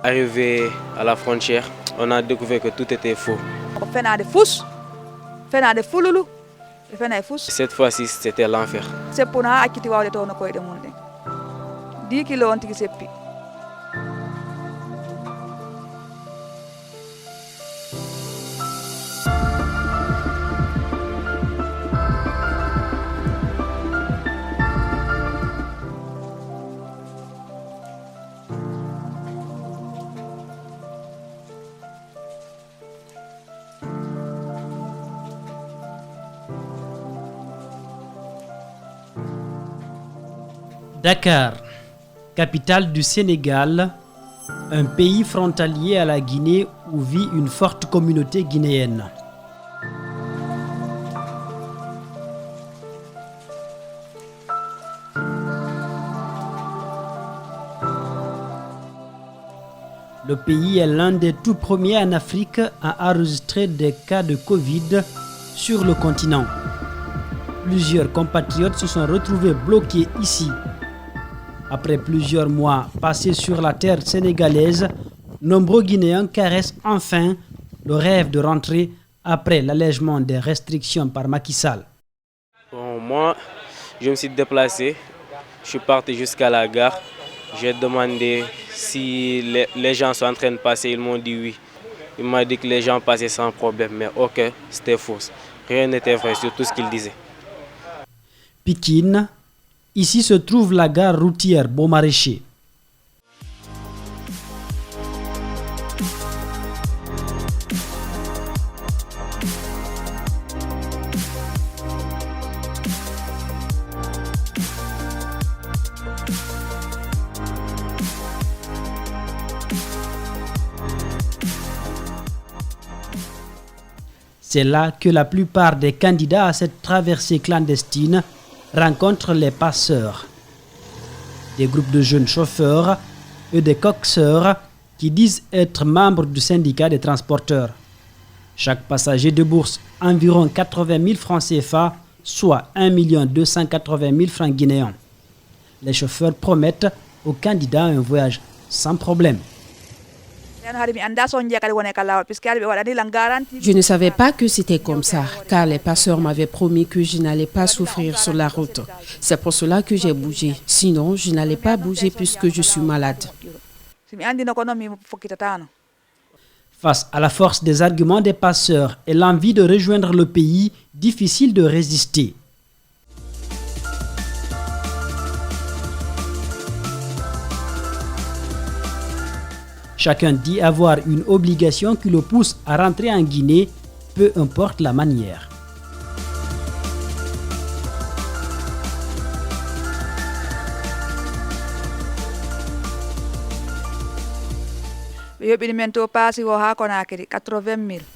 arrivé à la frontière, on a découvert que tout était faux. Cette fois-ci, c'était l'enfer. Dakar, capitale du Sénégal, un pays frontalier à la Guinée où vit une forte communauté guinéenne. Le pays est l'un des tout premiers en Afrique à enregistrer des cas de Covid sur le continent. Plusieurs compatriotes se sont retrouvés bloqués ici. Après plusieurs mois passés sur la terre sénégalaise, nombreux Guinéens caressent enfin le rêve de rentrer après l'allègement des restrictions par Macky Sall. Bon, moi, je me suis déplacé, je suis parti jusqu'à la gare. J'ai demandé si les gens sont en train de passer, ils m'ont dit oui. Ils m'ont dit que les gens passaient sans problème, mais ok, c'était faux. Rien n'était vrai sur tout ce qu'ils disaient. Pikine, ici se trouve la gare routière Beaumaraîcher. C'est là que la plupart des candidats à cette traversée clandestine rencontrent les passeurs. Des groupes de jeunes chauffeurs et des coxeurs qui disent être membres du syndicat des transporteurs. Chaque passager débourse environ 80 000 francs CFA, soit 1 280 000 francs guinéens. Les chauffeurs promettent aux candidats un voyage sans problème. Je ne savais pas que c'était comme ça, car les passeurs m'avaient promis que je n'allais pas souffrir sur la route. C'est pour cela que j'ai bougé. Sinon, je n'allais pas bouger puisque je suis malade. Face à la force des arguments des passeurs et l'envie de rejoindre le pays, difficile de résister. Chacun dit avoir une obligation qui le pousse à rentrer en Guinée, peu importe la manière.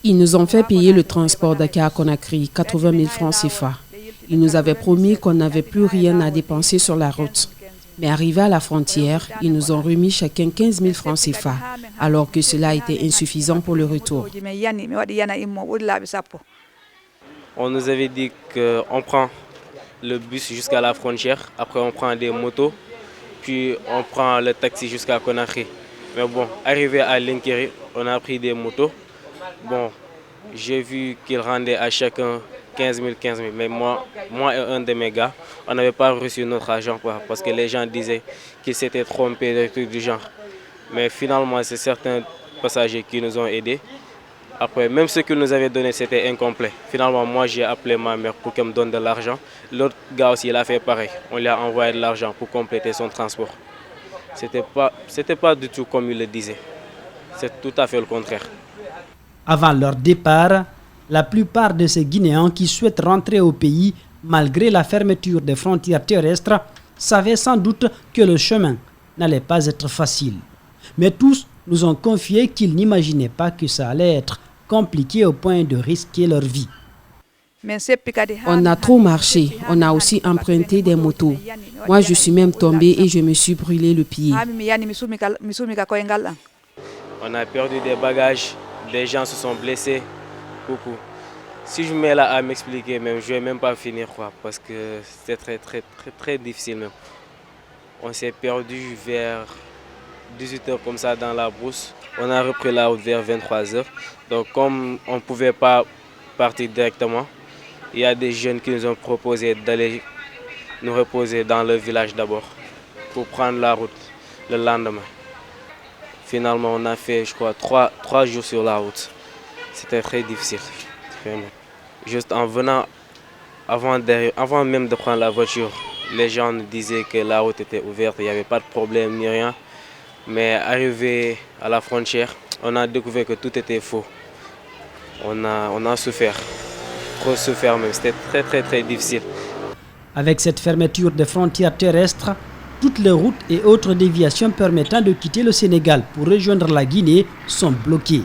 Ils nous ont fait payer le transport Dakar-Conakry, 80 000 francs CFA. Ils nous avaient promis qu'on n'avait plus rien à dépenser sur la route. Mais arrivé à la frontière, ils nous ont remis chacun 15 000 francs CFA, alors que cela était insuffisant pour le retour. On nous avait dit qu'on prend le bus jusqu'à la frontière, après on prend des motos, puis on prend le taxi jusqu'à Conakry. Mais bon, arrivé à Linkeri, on a pris des motos. Bon, j'ai vu qu'ils rendaient à chacun 15 000. Mais moi et un de mes gars, on n'avait pas reçu notre argent parce que les gens disaient qu'ils s'étaient trompés, des trucs du genre. Mais finalement, c'est certains passagers qui nous ont aidés. Après, même ce qu'ils nous avaient donné, c'était incomplet. Finalement, moi, j'ai appelé ma mère pour qu'elle me donne de l'argent. L'autre gars aussi, il a fait pareil. On lui a envoyé de l'argent pour compléter son transport. C'était pas du tout comme il le disait. C'est tout à fait le contraire. Avant leur départ, la plupart de ces Guinéens qui souhaitent rentrer au pays, malgré la fermeture des frontières terrestres, savaient sans doute que le chemin n'allait pas être facile. Mais tous nous ont confié qu'ils n'imaginaient pas que ça allait être compliqué au point de risquer leur vie. On a trop marché, on a aussi emprunté des motos. Moi, je suis même tombée et je me suis brûlé le pied. On a perdu des bagages, des gens se sont blessés, beaucoup. Si je me mets là à m'expliquer, même, je ne vais même pas finir parce que c'était très difficile même. On s'est perdu vers 18 heures comme ça dans la brousse. On a repris la route vers 23 heures. Donc comme on ne pouvait pas partir directement, il y a des jeunes qui nous ont proposé d'aller nous reposer dans le village d'abord pour prendre la route le lendemain. Finalement, on a fait, je crois, 3 jours sur la route. C'était très difficile. Vraiment. Juste en venant, avant même de prendre la voiture, les gens nous disaient que la route était ouverte, il n'y avait pas de problème ni rien. Mais arrivé à la frontière, on a découvert que tout était faux. On a souffert, trop souffert même. C'était très difficile. Avec cette fermeture des frontières terrestres, toutes les routes et autres déviations permettant de quitter le Sénégal pour rejoindre la Guinée sont bloquées.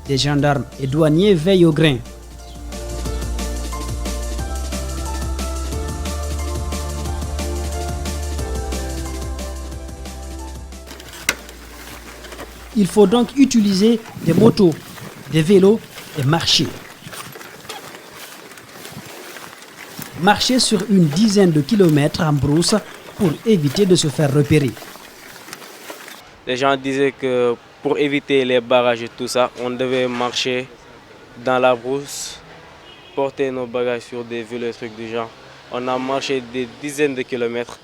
Des gendarmes et douaniers veillent au grain. Il faut donc utiliser des motos, des vélos et marcher. Marcher sur une dizaine de kilomètres en brousse pour éviter de se faire repérer. Les gens disaient que pour éviter les barrages et tout ça, on devait marcher dans la brousse, porter nos bagages sur des vélos et trucs du genre. On a marché des dizaines de kilomètres.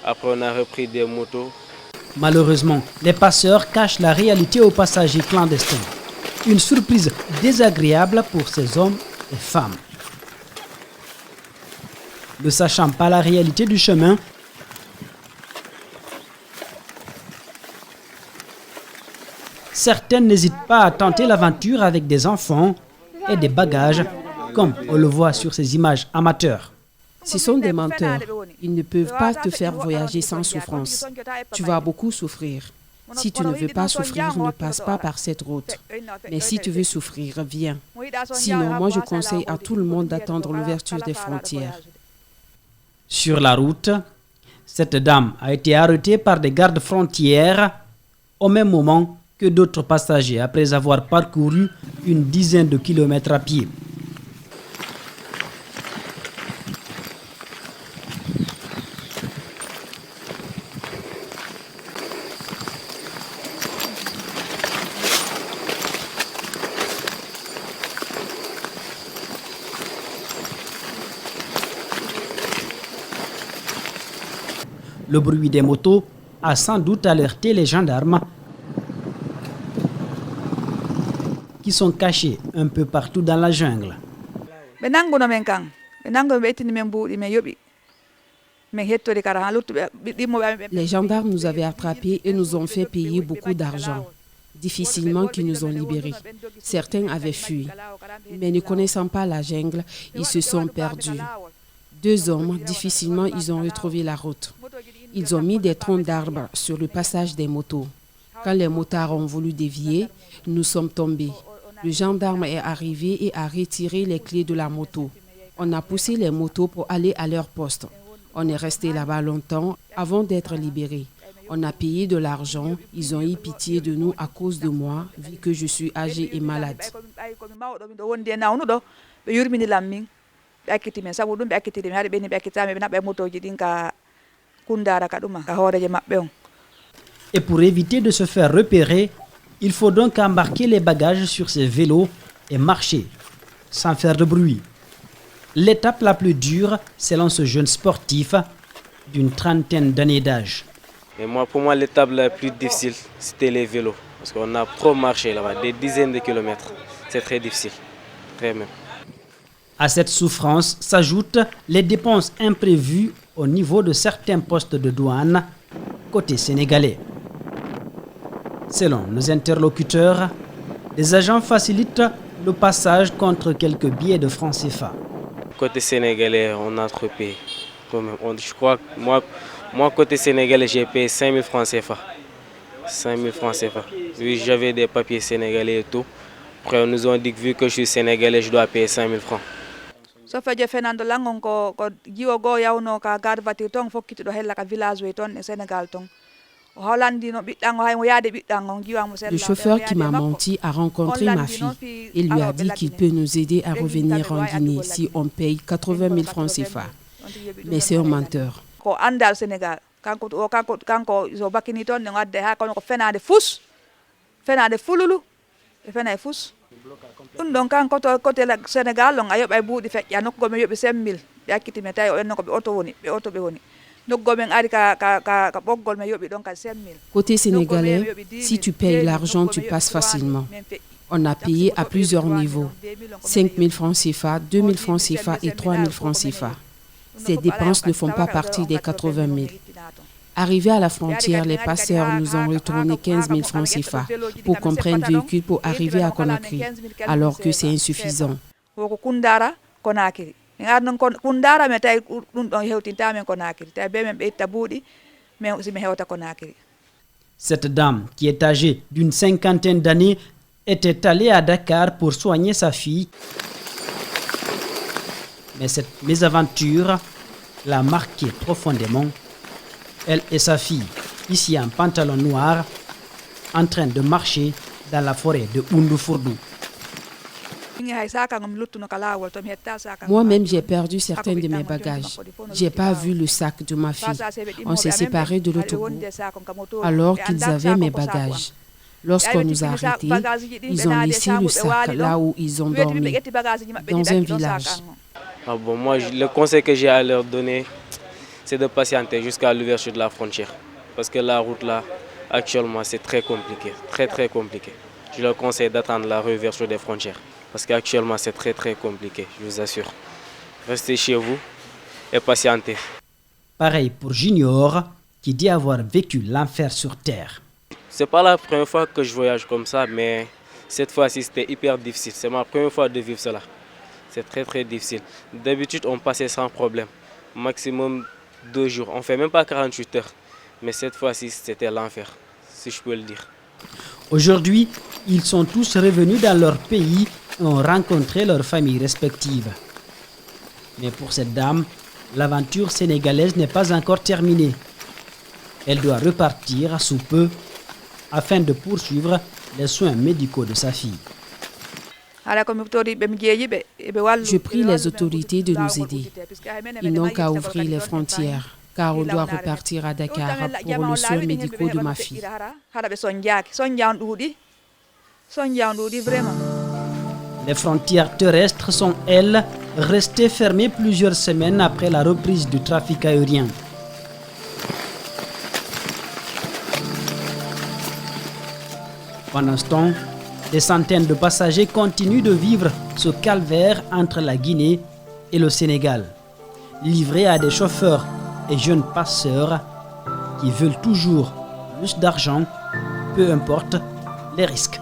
Après, on a repris des motos. Malheureusement, les passeurs cachent la réalité aux passagers clandestins. Une surprise désagréable pour ces hommes et femmes. Ne sachant pas la réalité du chemin, certaines n'hésitent pas à tenter l'aventure avec des enfants et des bagages, comme on le voit sur ces images amateurs. Ce sont des menteurs. Ils ne peuvent pas te faire voyager sans souffrance. Tu vas beaucoup souffrir. Si tu ne veux pas souffrir, ne passe pas par cette route. Mais si tu veux souffrir, viens. Sinon, moi je conseille à tout le monde d'attendre l'ouverture des frontières. Sur la route, cette dame a été arrêtée par des gardes frontières au même moment que d'autres passagers après avoir parcouru une dizaine de kilomètres à pied. Le bruit des motos a sans doute alerté les gendarmes qui sont cachés un peu partout dans la jungle. Les gendarmes nous avaient attrapés et nous ont fait payer beaucoup d'argent. Difficilement qu'ils nous ont libérés. Certains avaient fui, mais ne connaissant pas la jungle, ils se sont perdus. 2 hommes, difficilement, ils ont retrouvé la route. Ils ont mis des troncs d'arbres sur le passage des motos. Quand les motards ont voulu dévier, nous sommes tombés. Le gendarme est arrivé et a retiré les clés de la moto. On a poussé les motos pour aller à leur poste. On est resté là-bas longtemps avant d'être libérés. On a payé de l'argent. Ils ont eu pitié de nous à cause de moi, vu que je suis âgée et malade. Et pour éviter de se faire repérer, il faut donc embarquer les bagages sur ces vélos et marcher, sans faire de bruit. L'étape la plus dure, selon ce jeune sportif d'une trentaine d'années d'âge. Et pour moi, l'étape la plus difficile, c'était les vélos. Parce qu'on a trop marché là-bas, des dizaines de kilomètres. C'est très difficile, très même. À cette souffrance s'ajoutent les dépenses imprévues au niveau de certains postes de douane côté sénégalais. Selon nos interlocuteurs, les agents facilitent le passage contre quelques billets de francs CFA. Côté sénégalais, on a trop payé. Je crois que moi côté sénégalais, j'ai payé 5 000 francs CFA. 5 000 francs CFA. Oui, j'avais des papiers sénégalais et tout. Après, nous ont dit que vu que je suis sénégalais, je dois payer 5 000 francs. Sofejo Fernando Langon ko jiwo go yawno ka garvati ton fokkitiɗo hella ka village way ton e Sénégal ton. Le chauffeur qui m'a menti a rencontré ma fille et lui a dit qu'il peut nous aider à revenir en Guinée si on paye 80 000 francs CFA. Mais c'est un menteur. Côté sénégalais, si tu payes l'argent, tu passes facilement. On a payé à plusieurs niveaux. 5 000 francs CFA, 2 000 francs CFA et 3 000 francs CFA. Ces dépenses ne font pas partie des 80 000. Arrivés à la frontière, les passeurs nous ont retourné 15 000 francs CFA pour qu'on prenne véhicule pour arriver à Conakry, alors que c'est insuffisant. Cette dame, qui est âgée d'une cinquantaine d'années, était allée à Dakar pour soigner sa fille. Mais cette mésaventure l'a marquée profondément. Elle et sa fille, ici en pantalon noir, en train de marcher dans la forêt de Oundoufourdou. Moi-même, j'ai perdu certains de mes bagages. Je n'ai pas vu le sac de ma fille. On s'est séparés de l'autre bout, alors qu'ils avaient mes bagages. Lorsqu'on nous a arrêtés, ils ont laissé le sac là où ils ont dormi, dans un village. Moi, le conseil que j'ai à leur donner, c'est de patienter jusqu'à l'ouverture de la frontière. Parce que la route là, actuellement, c'est très compliqué, très compliqué. Je leur conseille d'attendre la réouverture des frontières. Parce qu'actuellement, c'est très compliqué, je vous assure. Restez chez vous et patientez. Pareil pour Junior, qui dit avoir vécu l'enfer sur terre. C'est pas la première fois que je voyage comme ça, mais cette fois-ci, c'était hyper difficile. C'est ma première fois de vivre cela. C'est très difficile. D'habitude, on passait sans problème. Maximum 2 jours. On ne fait même pas 48 heures. Mais cette fois-ci, c'était l'enfer, si je peux le dire. Aujourd'hui, ils sont tous revenus dans leur pays et ont rencontré leurs familles respectives. Mais pour cette dame, l'aventure sénégalaise n'est pas encore terminée. Elle doit repartir sous peu afin de poursuivre les soins médicaux de sa fille. Je prie les autorités de nous aider. Ils n'ont qu'à ouvrir les frontières, car on doit repartir à Dakar pour les soins médicaux de ma fille. Les frontières terrestres sont, elles, restées fermées plusieurs semaines après la reprise du trafic aérien. Pendant ce temps, des centaines de passagers continuent de vivre ce calvaire entre la Guinée et le Sénégal, livrés à des chauffeurs et jeunes passeurs qui veulent toujours plus d'argent, peu importe les risques.